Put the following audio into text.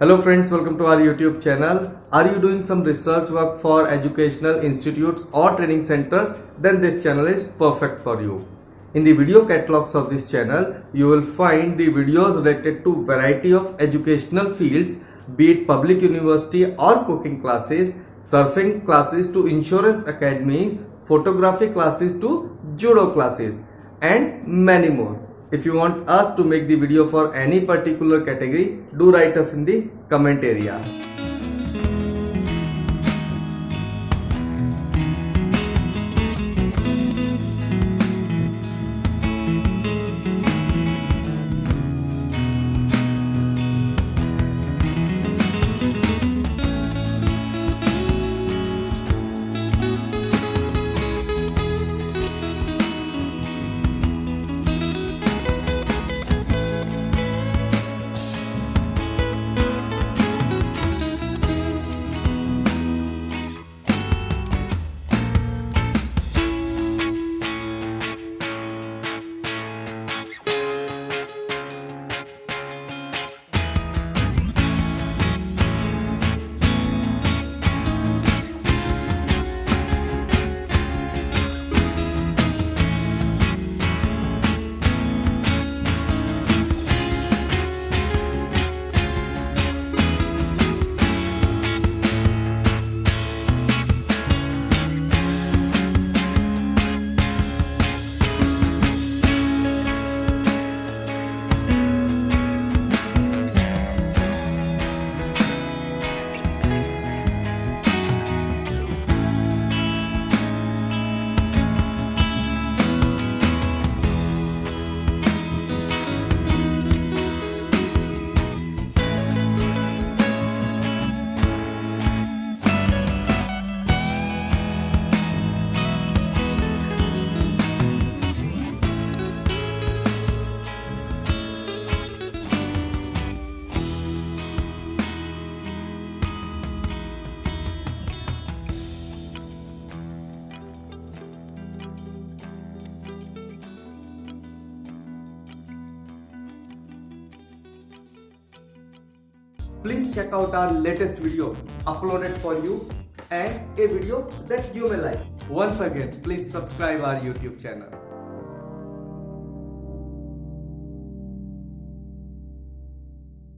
Hello friends, welcome to our YouTube channel. Are you doing some research work for educational institutes or training centers? Then this channel is perfect for you. In the video catalogs of this channel, you will find the videos related to variety of educational fields, be it public university or cooking classes, surfing classes to insurance academy, photography classes to judo classes, and many more. If you want us to make the video for any particular category, do write us in the comment area. Please check out our latest video uploaded for you and a video that you may like. Once again, please subscribe our YouTube channel.